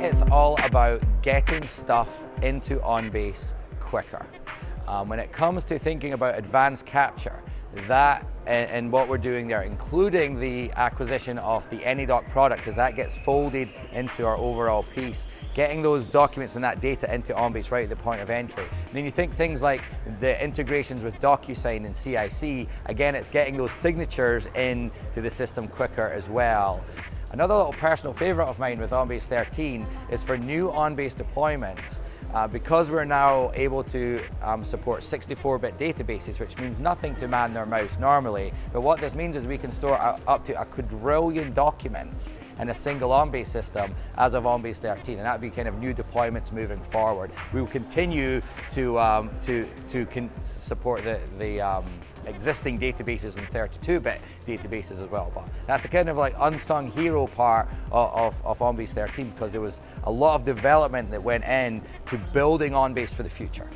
It's all about getting stuff into OnBase quicker. When it comes to thinking about advanced capture, that and what we're doing there, including the acquisition of the AnyDoc product, as that gets folded into our overall piece, getting those documents and that data into OnBase right at the point of entry. And then you think things like the integrations with DocuSign and CIC, again, it's getting those signatures into the system quicker as well. Another little personal favorite of mine with OnBase 13 is for new OnBase deployments. Because we're now able to support 64-bit databases, which means nothing to man their mouse normally, but what this means is we can store up to a quadrillion documents in a single OnBase system as of OnBase 13, and that would be kind of new deployments moving forward. We will continue to support the existing databases and 32-bit databases as well, but that's a kind of like unsung hero part of OnBase 13, because there was a lot of development that went in to building OnBase for the future.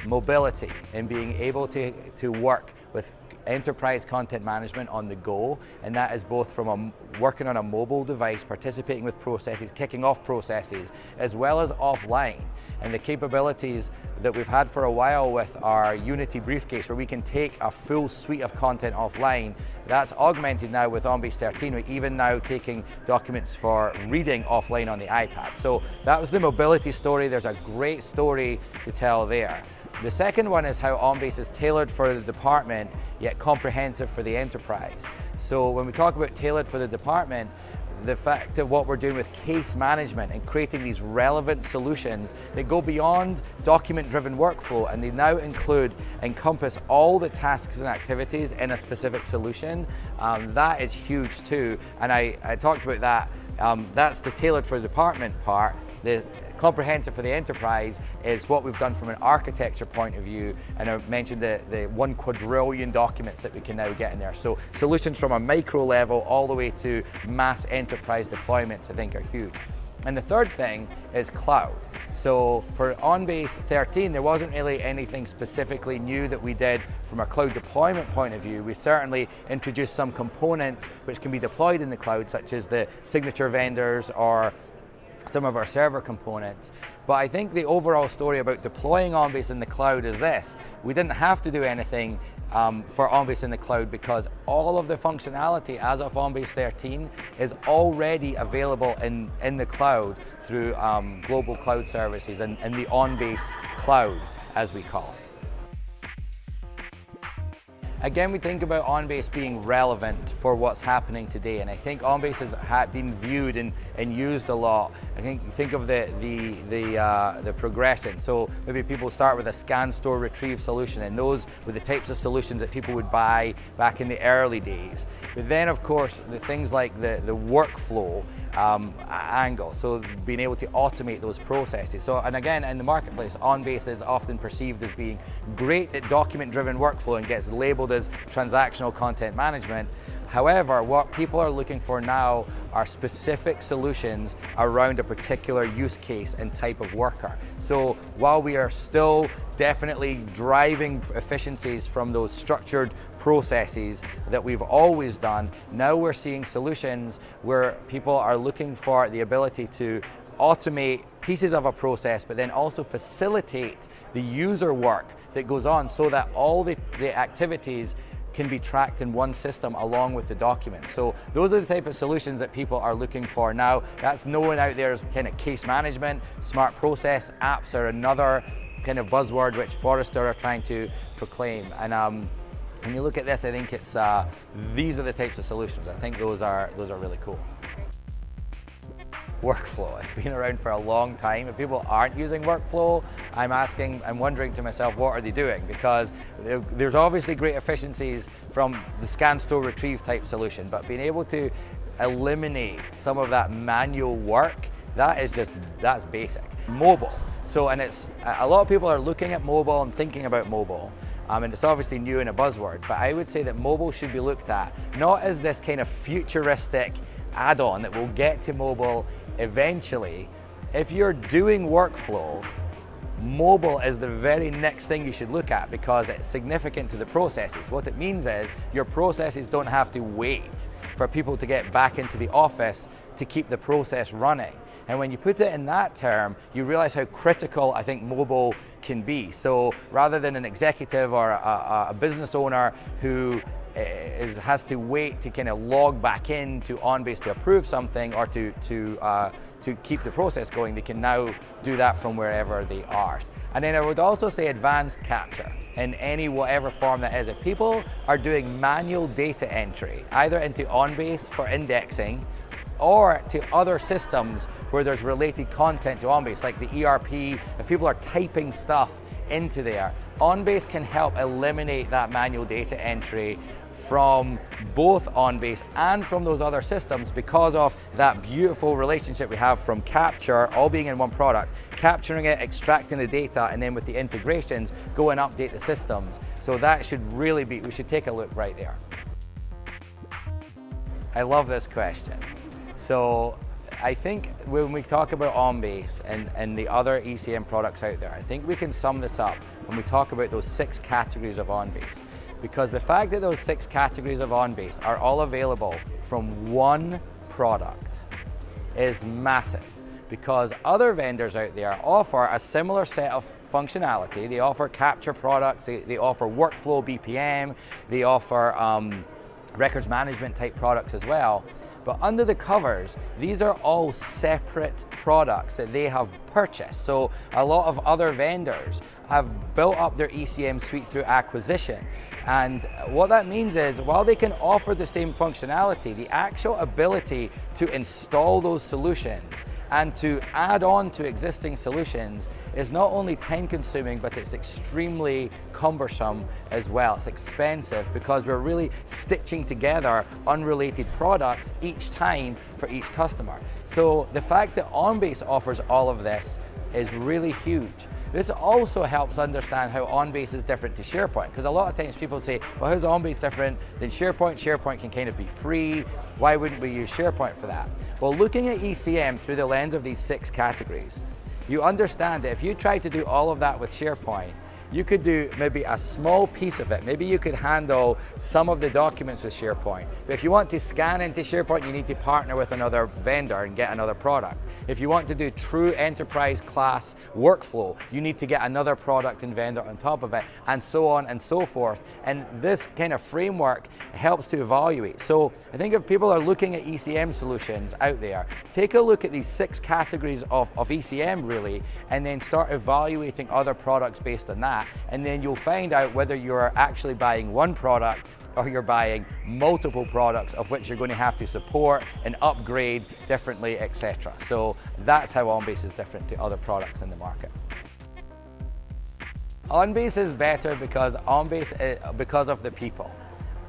Mobility and being able to work with enterprise content management on the go, and that is both from working on a mobile device, participating with processes, kicking off processes, as well as offline. And the capabilities that we've had for a while with our Unity briefcase, where we can take a full suite of content offline, that's augmented now with OnBase 13. We're even now taking documents for reading offline on the iPad. So that was the mobility story. There's a great story to tell there. The second one is how OnBase is tailored for the department, yet comprehensive for the enterprise. So when we talk about tailored for the department, the fact of what we're doing with case management and creating these relevant solutions that go beyond document-driven workflow, and they now encompass all the tasks and activities in a specific solution, that is huge too. And I talked about that. That's the tailored for the department part. The comprehensive for the enterprise is what we've done from an architecture point of view, and I mentioned the 1 quadrillion documents that we can now get in there. So solutions from a micro level all the way to mass enterprise deployments, I think, are huge. And the third thing is cloud. So for OnBase 13, there wasn't really anything specifically new that we did from a cloud deployment point of view. We certainly introduced some components which can be deployed in the cloud, such as the signature vendors or some of our server components. But I think the overall story about deploying OnBase in the cloud is this: we didn't have to do anything for OnBase in the cloud, because all of the functionality as of OnBase 13 is already available in the cloud through global cloud services and the OnBase cloud, as we call it. Again, we think about OnBase being relevant for what's happening today, and I think OnBase has been viewed and used a lot. I think of the progression. So maybe people start with a scan, store, retrieve solution, and those were the types of solutions that people would buy back in the early days. But then, of course, the things like the workflow angle, so being able to automate those processes. So, and again, in the marketplace, OnBase is often perceived as being great at document-driven workflow and gets labeled as transactional content management. However, what people are looking for now are specific solutions around a particular use case and type of worker. So while we are still definitely driving efficiencies from those structured processes that we've always done, now we're seeing solutions where people are looking for the ability to automate pieces of a process, but then also facilitate the user work that goes on, so that all the activities can be tracked in one system along with the documents. So those are the type of solutions that people are looking for now. That's known out there as kind of case management. Smart process apps are another kind of buzzword which Forrester are trying to proclaim. And when you look at this, I think it's these are the types of solutions. I think those are really cool. Workflow, it's been around for a long time. If people aren't using workflow, I'm wondering to myself, what are they doing? Because there's obviously great efficiencies from the scan, store, retrieve type solution, but being able to eliminate some of that manual work, that's basic. Mobile. So, and it's, a lot of people are looking at mobile and thinking about mobile. And it's obviously new and a buzzword, but I would say that mobile should be looked at not as this kind of futuristic add-on that will get to mobile eventually. If you're doing workflow, mobile is the very next thing you should look at, because it's significant to the processes. What it means is your processes don't have to wait for people to get back into the office to keep the process running. And when you put it in that term, you realize how critical I think mobile can be. So rather than an executive or a business owner who has to wait to kind of log back in to OnBase to approve something or to keep the process going, they can now do that from wherever they are. And then I would also say advanced capture in any whatever form that is. If people are doing manual data entry, either into OnBase for indexing or to other systems where there's related content to OnBase, like the ERP, if people are typing stuff into there, OnBase can help eliminate that manual data entry from both OnBase and from those other systems because of that beautiful relationship we have from capture, all being in one product, capturing it, extracting the data, and then with the integrations, go and update the systems. So that should really be, we should take a look right there. I love this question. So I think when we talk about OnBase and the other ECM products out there, I think we can sum this up when we talk about those 6 categories of OnBase. Because the fact that those 6 categories of OnBase are all available from one product is massive. Because other vendors out there offer a similar set of functionality. They offer capture products, they offer workflow BPM, they offer records management type products as well. But under the covers, these are all separate products that they have purchased. So a lot of other vendors have built up their ECM suite through acquisition. And what that means is, while they can offer the same functionality, the actual ability to install those solutions and to add on to existing solutions is not only time consuming, but it's extremely cumbersome as well. It's expensive because we're really stitching together unrelated products each time for each customer. So the fact that OnBase offers all of this is really huge. This also helps understand how OnBase is different to SharePoint, because a lot of times people say, well, how's OnBase different than SharePoint? SharePoint can kind of be free. Why wouldn't we use SharePoint for that? Well, looking at ECM through the lens of these 6 categories, you understand that if you try to do all of that with SharePoint, you could do maybe a small piece of it. Maybe you could handle some of the documents with SharePoint. But if you want to scan into SharePoint, you need to partner with another vendor and get another product. If you want to do true enterprise class workflow, you need to get another product and vendor on top of it, and so on and so forth. And this kind of framework helps to evaluate. So I think if people are looking at ECM solutions out there, take a look at these 6 categories of ECM really, and then start evaluating other products based on that. And then you'll find out whether you're actually buying one product or you're buying multiple products of which you're going to have to support and upgrade differently, etc. So that's how OnBase is different to other products in the market. OnBase is better because because of the people.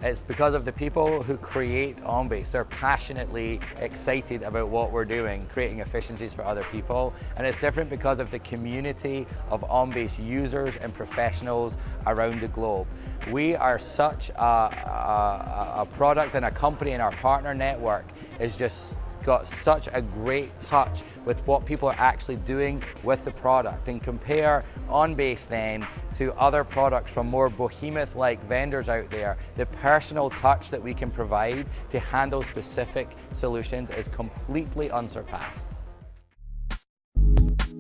It's because of the people who create OnBase. They're passionately excited about what we're doing, creating efficiencies for other people. And it's different because of the community of OnBase users and professionals around the globe. We are such a product and a company, and our partner network is just got such a great touch with what people are actually doing with the product. And compare OnBase then to other products from more behemoth-like vendors out there, the personal touch that we can provide to handle specific solutions is completely unsurpassed.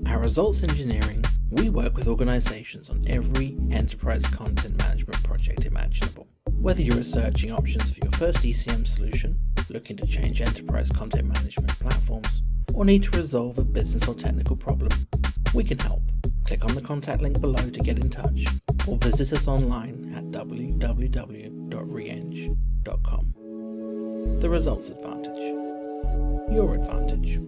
At Results Engineering, we work with organizations on every enterprise content management project imaginable. Whether you're researching options for your first ECM solution, looking to change enterprise content management platforms, or need to resolve a business or technical problem, we can help. Click on the contact link below to get in touch, or visit us online at www.reeng.com. The Results Advantage. Your advantage.